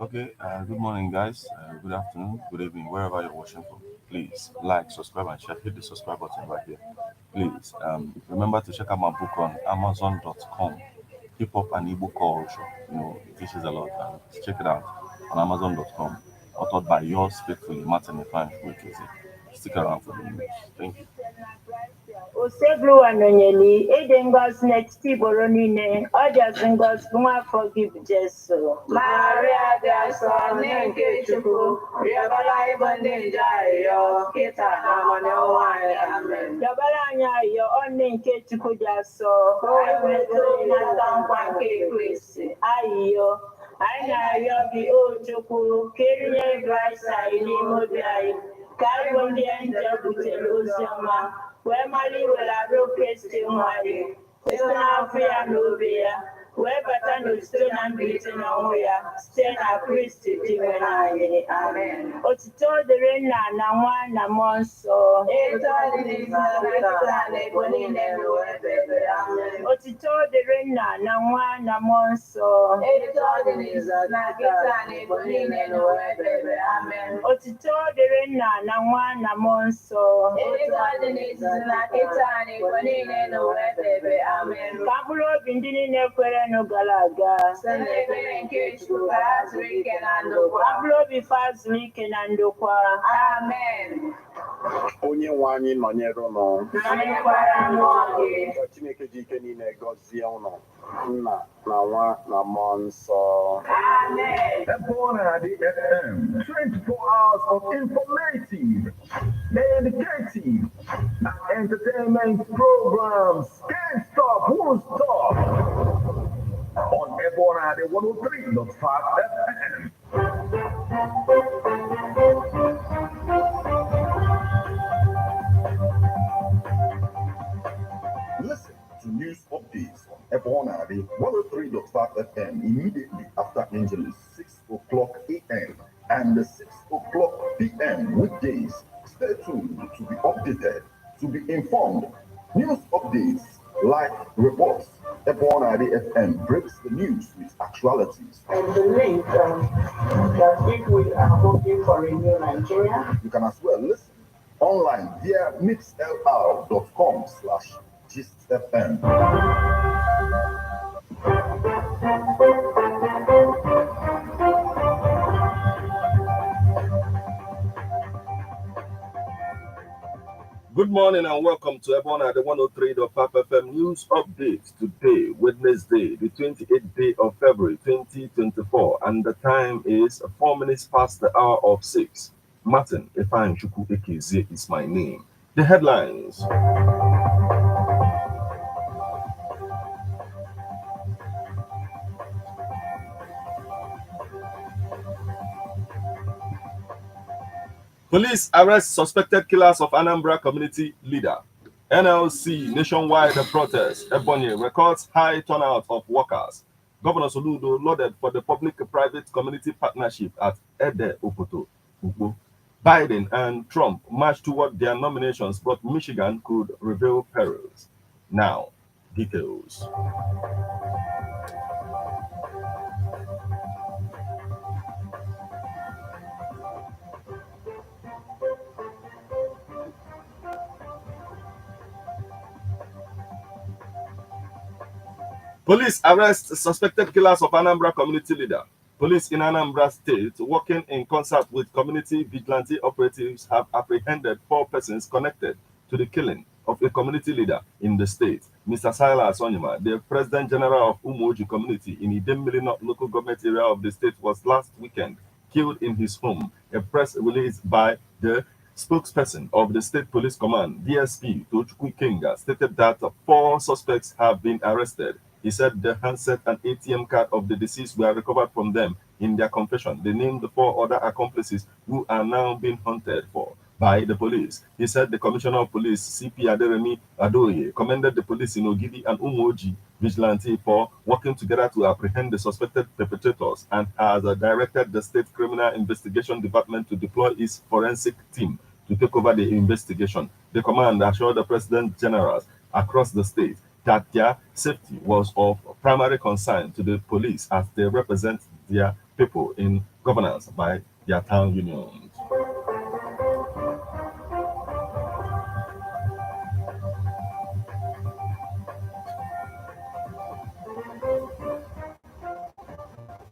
Okay, good morning, guys. Good afternoon, good evening, wherever you're watching from. Please like, subscribe, and share. Hit the subscribe button right here. Please remember to check out my book on Amazon.com. Hip Hop and Igbo Culture. It teaches a lot. Check it out on Amazon.com. Authored by yours faithfully, Martin Ifan. Stick around for the news. Thank you. Oseblu anonyeli ede ngozi n'etiti Igboro niile ọ dịazị ngozi bụ nwafọ gị bụ Jesu. Maria dị asọ nne nke Chukwu rịọbara ịbụ ndị nje arịrịọ kịta na amaniọnwa anyị amen. Rịọbara anyị arịrịọ ọ nne nke Chukwu dị asọ Ka o wee weta ịnata nkwa nke Kristi. Arịrịọ anyị na-arịọ gị o Chukwu ka erinye Kraịst anyị n'ime obi anyị ka anyị bụ ndị nje butere ozi ọma wee mara iwere arụ Kristi nwa anyị site n'afọ ya na obi ya wee bata n'osite na mbilite n'ọnwụ ya site na Kristi dị nwere anyị amen. Otuto dịrị Nna na Nwa na Mmụọ Nsọ. Etu ọ dị n'izu na kịta na ebo niile n'ụwa ebe ebe amen. Otuto dịrị Nna na Nwa na Mmụọ Nsọ. Etu ọ dị n'izu na kịta na ebo niile n'ụwa ebe ebe amen. Otuto dịrị Nna na Nwa na Mmụọ Nsọ. Etu ọ dị n'izu na kịta na ebo niile n'ụwa ebe ebe amen. Ka mkpụrụ obi ndị niile kwere gara aga site n'ekpere nke Chukwu ka ha zuru ike na ndokwa. Ka mkpụrụ obi fa zuru ike na ndokwa. Amen. Onye nwe anyị nọnyere ụnụ. Nọnyekwara mmụọ gị. Ka Chineke ji ike niile gọzie ụnụ, Nna na Nwa na Mmụọ Nsọ. Amen. Edeh FM, 24 hours of informative, educative, and entertainment programs. Can't stop, won't stop. On Edeh 103.5 FM. Listen to news updates on Edeh 103.5 FM immediately after Angeles 6 o'clock a.m. and 6 o'clock p.m. weekdays. Stay tuned to be updated, to be informed. News updates, live reports. Edeh FM breaks the news with actualities. And the link that if we are hoping for a new Nigeria, you can as well listen online via mixlr.com/GistFM. Good morning and welcome to Edeh 103.5 FM News Update. Today, Wednesday, the 28th day of February 2024, and the time is 4 minutes past the hour of 6. Martin Ifan is my name. The headlines. Police arrest suspected killers of Anambra community leader. NLC nationwide protest. Ebonyi records high turnout of workers. Governor Soludo lauded for the public-private community partnership at Edeh, Opoto, Ukpo. Biden and Trump march toward their nominations, but Michigan could reveal perils. Now, details. Police arrest suspected killers of Anambra community leader. Police in Anambra State, working in concert with community vigilante operatives, have apprehended 4 persons connected to the killing of a community leader in the state. Mr. Silas Onyema, the President General of Umoji community in Idemmili North local government area of the state, was last weekend killed in his home. A press release by the spokesperson of the State Police Command, DSP Tochukwu Kenga, stated that 4 suspects have been arrested. He said the handset and ATM card of the deceased were recovered from them. In their confession, they named the 4 other accomplices who are now being hunted for by the police. He said the Commissioner of Police, CP Aderemi Adoye, commended the police in Ogidi and Umoji vigilante for working together to apprehend the suspected perpetrators, and has directed the State Criminal Investigation Department to deploy its forensic team to take over the investigation. The command assured the President Generals across the state that their safety was of primary concern to the police as they represent their people in governance by their town unions.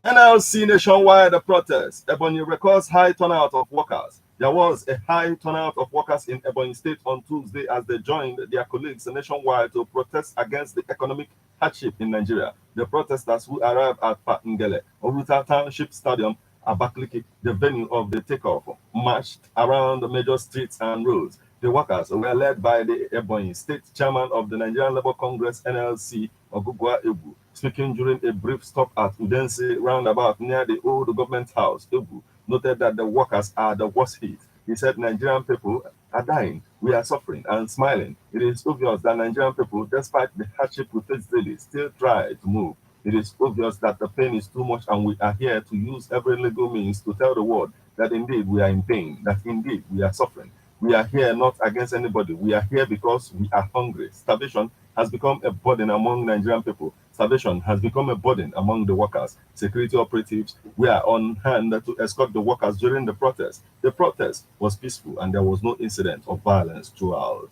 NLC nationwide protest. Ebonyi records high turnout of workers. There was a high turnout of workers in Ebonyi State on Tuesday as they joined their colleagues nationwide to protest against the economic hardship in Nigeria. The protesters who arrived at Ngele, Oruta Township Stadium, Abakaliki, the venue of the takeoff, marched around the major streets and roads. The workers were led by the Ebonyi State Chairman of the Nigerian Labour Congress (NLC), Ogugwa Ebu. Speaking during a brief stop at Udense roundabout near the old government house, Ebu noted that the workers are the worst hit. He said Nigerian people are dying, we are suffering and smiling. It is obvious that Nigerian people, despite the hardship we face daily, still try to move. It is obvious that the pain is too much and we are here to use every legal means to tell the world that indeed we are in pain, that indeed we are suffering. We are here not against anybody. We are here because we are hungry. Starvation has become a burden among Nigerian people. Starvation has become a burden among the workers. Security operatives were on hand to escort the workers during the protest. The protest was peaceful and there was no incident of violence throughout.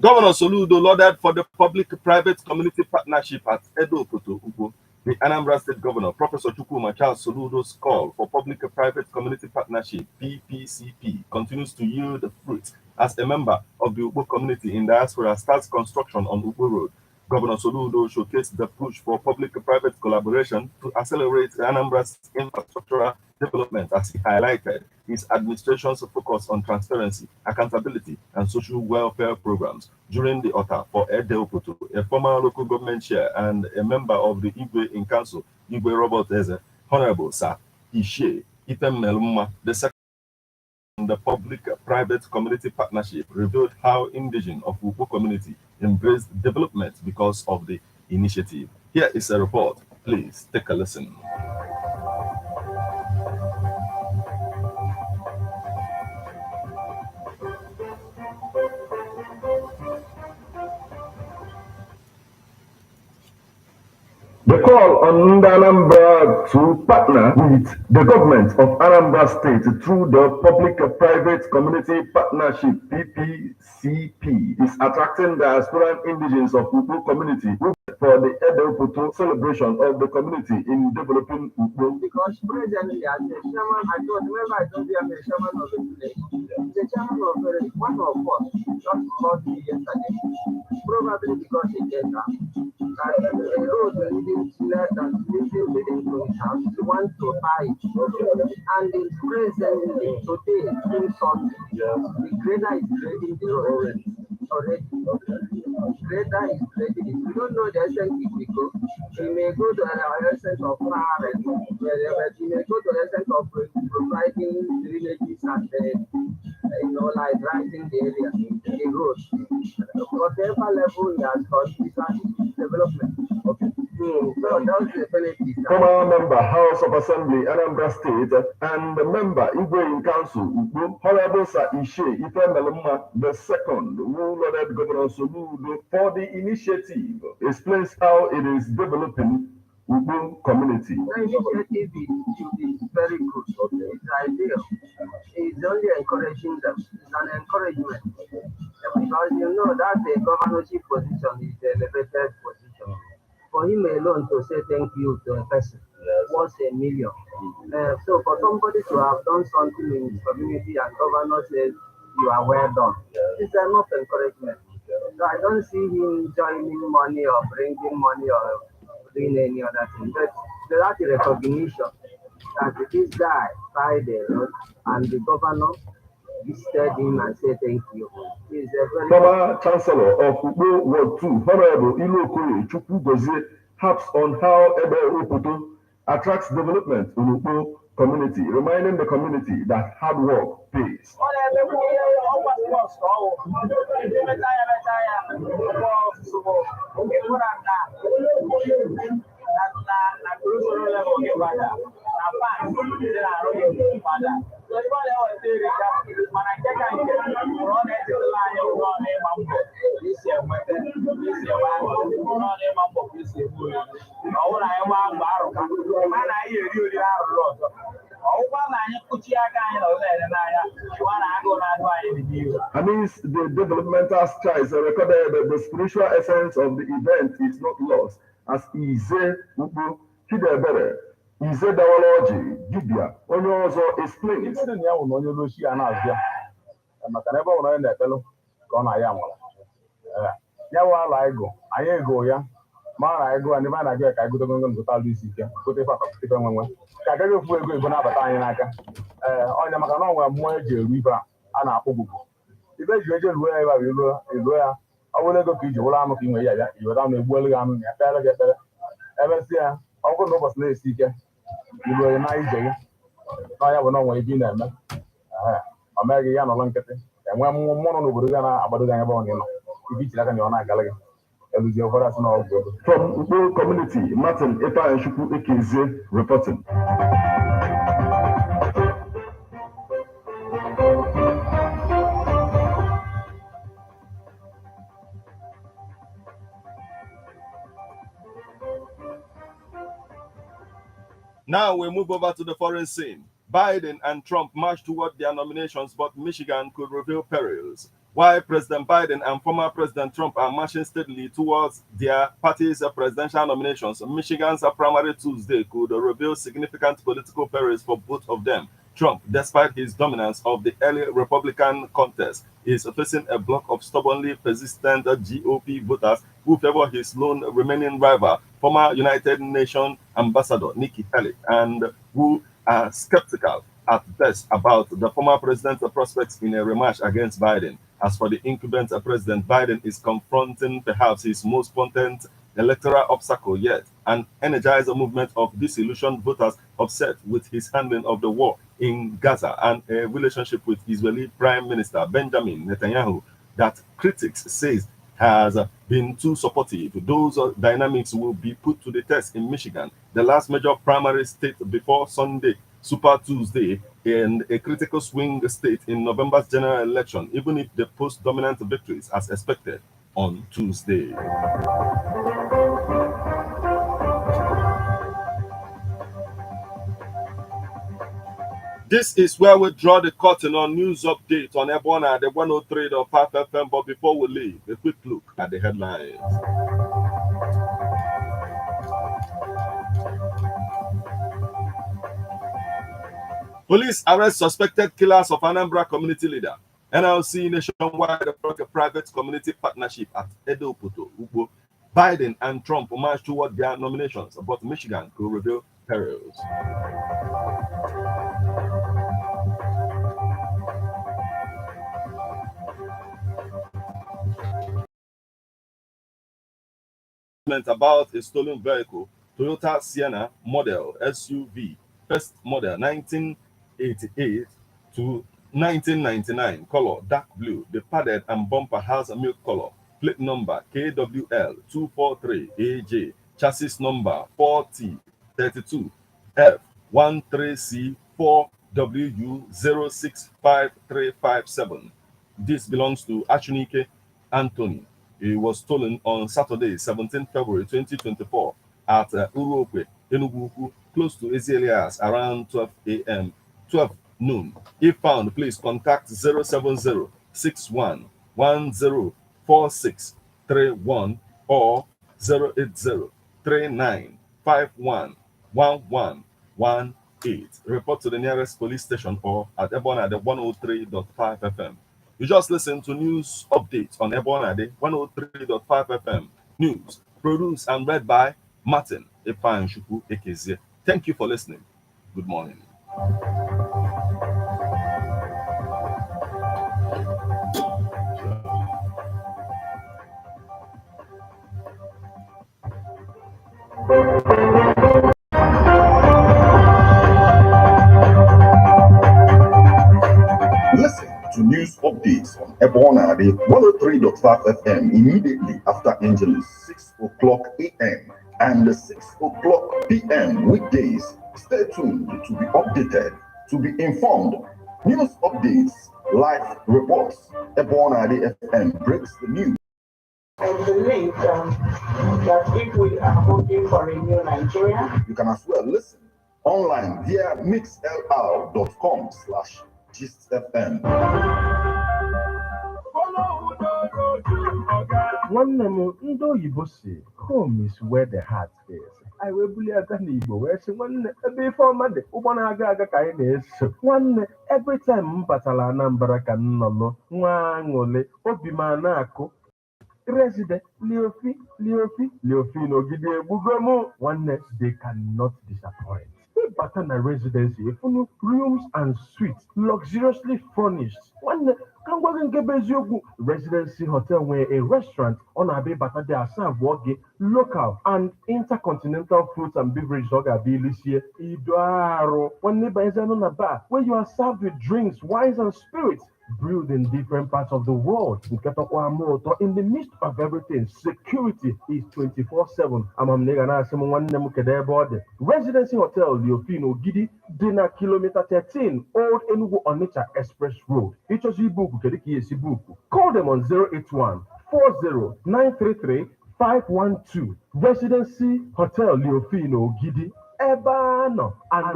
Governor Soludo lauded for the public-private community partnership at Edeh, Opoto, Ukpo. The Anambra State Governor, Professor Chukwuma Charles Soludo's call for public-private community partnership (PPCP) continues to yield fruit as a member of the Ukpo community in diaspora starts construction on Ukpo Road. Governor Soludo showcased the push for public-private collaboration to accelerate Anambra's infrastructural development as he highlighted his administration's focus on transparency, accountability, and social welfare programs. During the OTA for Edeh Opoto, a former local government chair and a member of the Igwe in Council, Igwe Robert Edeh, Honorable Sir Ishe Item the second the public-private community partnership revealed how indigenous of Ukpo community embraced development because of the initiative. Here is a report. Please take a listen. The call on Anambra to partner with the government of Anambra State through the Public-Private Community Partnership (PPCP) is attracting diaspora indigenes of Ukpo community for the Edeh Opoto celebration of the community in developing Ukpo. Because presently, as a chairman, I told you I'm a chairman of the village. The chairman of one of us just called me yesterday, probably because he gets that the road leading to his house, he wants to buy it. And it's presently today, in Sunday, the grader is grading the road already. Grader is grading it. We don't know the essence if we go. We may go to the essence of farming, but we may go to the essence of providing drainages and like rising the area, the road. Whatever level he has got, is a development. Okay. So that's the benefit. Former member, House of Assembly, Anambra State, and the member, Igwe in Council, Ukpo, Honorable Sir Ishe Ife the second, who lauded Governor Soludo for the initiative, explains how it is developing Ukpo community. The initiative is very good. It's ideal. It's only encouraging them. It's an encouragement. Because you know that the governorship position is the elevated position. For him alone to say thank you to a person was $1 million. So for somebody to have done something in his community and governor says you are well done, it's enough encouragement. So I don't see him joining money or bringing money or doing any other thing. But that is recognition that this guy tried a lot and the governor visited him and said thank you. He's a very Former Chancellor of Ukpo Ward 2, Honorable Ilokoye Chukwugozie, harps on how Edeh Opoto attracts development in Ukpo community, reminding the community that hard work pays. bọs ka ọwụ emeta ya ụgbọ ọsụsụ oge gwara na usoro level gị gbada na pan dị na-arụ gị gbada ebe ọ na-eweta erika mana nke ka nke ọ na-echetala anyị ụgwọ n'ịgba mbọ isi enweta isi enwe ụgwọ n'ịgba mbọ ka isi egbu ya ọ bụrụ na anyị gbaa mbọ arụka ma na anyị eri oriri arụrụ ọzọ ọgwụkwa na anyị kụchie aka anyị na ụlọ ere n'anya chụwa na agụụ na-agụ anyị dị n'ihu. Amidst the developmental strides recorded, the spiritual essence of the event is not lost, as Ukpo Chidebere, Dawaloji, Dibia, onye ọzọ explains. Ndị na ya nwụ na onye olochi a na-azụ maka na ebe ọ nwere onye na-ekpelụ ka ọ na-aya nwara ya wụ ala ego anyị ego ya ma na ego ndị a na-aga ka egote gongo nzụta alụ isi ike gote ife akọkọtife nwenwe ka agaghị ofu ego na-abata anyị n'aka ọnya maka na ọ nwere mmụọ eji eru ife a na-akpụ gbugbu ibe eji eje ruo ya ebe a iluo ya ọ bụrụ ego ka iji wụrụ anụ ka ị nwere ya bịa iweta anụ egbuelu gị anụ ya kpere gị ekpere ebesị ya ọ bụrụ na ụbọchị na-esi ike iluo ya na ije gị n'ọnya bụ na ọ nwere ibe ị na-eme ọ meghị ya nọrọ nkịtị enwe mmụọ n'obodo gị na-agbado gị anya ebe ọ gị nọ ibe ichiri aka na ọ na-agala gị eluzie ụfọdụ asị na ọgwụ ego. From Ukpo community, Martin Ifeanyichukwu Ekezie reporting. Now we move over to the foreign scene. Biden and Trump march toward their nominations, but Michigan could reveal perils. While President Biden and former President Trump are marching steadily towards their party's presidential nominations, Michigan's primary Tuesday could reveal significant political perils for both of them. Trump, despite his dominance of the early Republican contest, is facing a block of stubbornly persistent GOP voters who favor his lone remaining rival, former United Nations Ambassador Nikki Haley, and who are skeptical at best about the former president's prospects in a rematch against Biden. As for the incumbent President, Biden is confronting perhaps his most potent electoral obstacle yet, an energized movement of disillusioned voters upset with his handling of the war in Gaza and a relationship with Israeli Prime Minister Benjamin Netanyahu that critics say has been too supportive. Those dynamics will be put to the test in Michigan, the last major primary state before Sunday, Super Tuesday, and a critical swing state in November's general election, even if they post dominant victories as expected on Tuesday. This is where we draw the curtain on news update on Ebona, the 103.5 FM. But before we leave, a quick look at the headlines. Police arrest suspected killers of Anambra community leader. NLC nationwide brought a private community partnership at Edeh, Opoto, Ukpo. Biden and Trump march toward their nominations, but Michigan could reveal perils. About a stolen vehicle, Toyota Sienna model SUV, first model 1988 to 1999, color dark blue. The padded and bumper has a milk color. Plate number KWL 243AJ. Chassis number 4T32F13C4W065357. This belongs to Achunike Anthony. It was stolen on Saturday, 17 February 2024 at Uruokwe, Enugu, close to Ezelias, around 12 noon. If found, please contact 07061104631 or 08039511118. Report to the nearest police station or at Ebona at the 103.5 FM. You just listened to news updates on Ebona, the 103.5 FM news, produced and read by Martin Ifeanyichukwu Ekezie. Thank you for listening. Good morning. Listen to news updates on Ebonadi 103.5 FM immediately after Angeles 6 o'clock a.m. and 6 o'clock p.m. weekdays. Stay tuned to be updated, to be informed. News updates, live reports. Ebonadi FM breaks the news. I believe that if we are hoping for a new Nigeria, you can as well listen online via mixlr.com/gistfm. Nwanne m ndị oyibo si home is where the heart is. Anyị wee bulie aka n'Igbo wee sị nwanne ebe ife ọma dị ụgbọ na-aga aga ka anyị na-eso. Nwanne every time m batara Anambra ka m nọlụ nwa aṅụlị obi m na-akụ resident Leofi n'ogidi egbugo m nwanne they cannot disappoint. Bata na residency efunu rooms and suites luxuriously furnished. Nwanne ka ngwa gị nke bụ eziokwu residency hotel nwere a restaurant ọ na-abịa bata dị aserve gị local and intercontinental fruits and beverages ọ ga-abịa ilisie ido arụ nwanne baezianụ na bar where you are served with drinks, wines and spirits brewed in different parts of the world. In the midst of everything, security is 24/7. Residency Hotel, Leofino Gidi, Dinner Kilometer 13, Old Enugu Onitsha Express Road. Call them on 081 40 933 512. Residency Hotel, Leofino Gidi, Ebano, and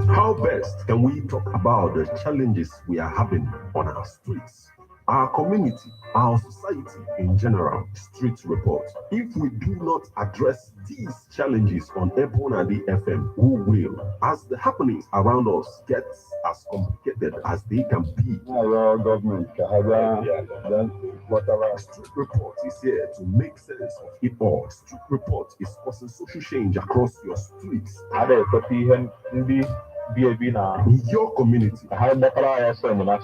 How best can we talk about the challenges we are having on our streets, our community, our society in general? Street report. If we do not address these challenges on Ebonadi FM, who will? As the happenings around us get as complicated as they can be. Our government, whatever. Street report is here to make sense of it all. Street report is causing social change across your streets. In your community.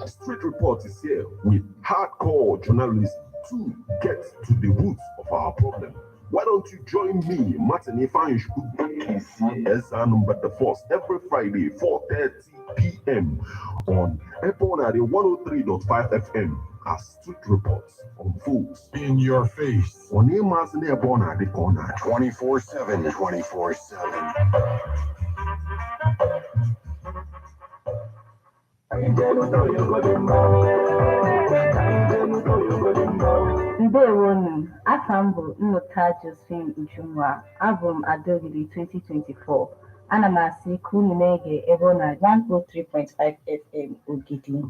Street report is here with hardcore journalism to get to the roots of our problem. Why don't you join me, Martin Ifanishku, KCSR number the first every Friday, 4:30 p.m. on Ebonadi 103.5 FM as Street Reports unfolds in your face. On Emas in the Ebonadi corner 24/7, 24/7. Ndewonu, afam bụ Nnụka Josephine Ujunwa, abụ Adogidi 2024. Ana m asị ka unu na-ege Ebonadi 103.5 FM Ogidi.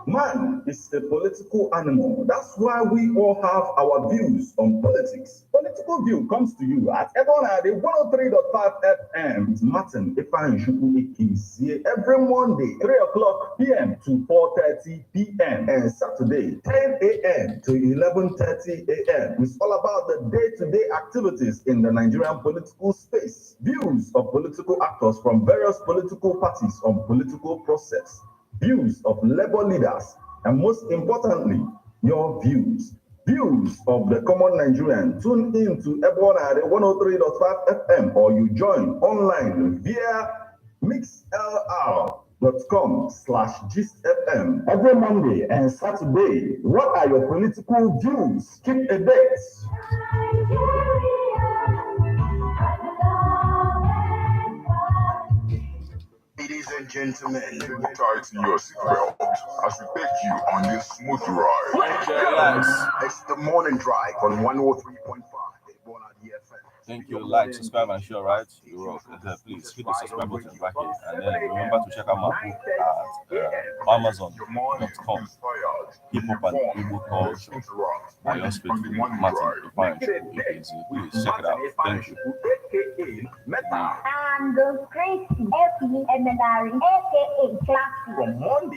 Man is a political animal. That's why we all have our views on politics. Political View comes to you at Ebonadi 103.5 FM. It's Martin Ifanishku every Monday, 3 o'clock p.m. to 4:30 p.m. and Saturday, 10 a.m. to 11:30 a.m. It's all about the day-to-day activities in the Nigerian political space. Views of political actors from various political parties on political process. Views of labor leaders, and most importantly, your views. Views of the common Nigerian. Tune in to Ebonadi 103.5 FM or you join online via mixlr.com/gistfm every Monday and Saturday. What are your political views? Keep a date. Ladies and gentlemen, tighten your seatbelt as we take you on this smooth ride. It's the morning drive on 103.5. Thank you. Like, subscribe, and share, right? You rock. Please hit the subscribe button back here. And then remember to check out my book at Amazon.com. Hip Hop and Igbo Culture by your faithful Martin Ifanishku. Please check it out. Thank you. And the crazy FE Eminary, aka Classy. From Monday.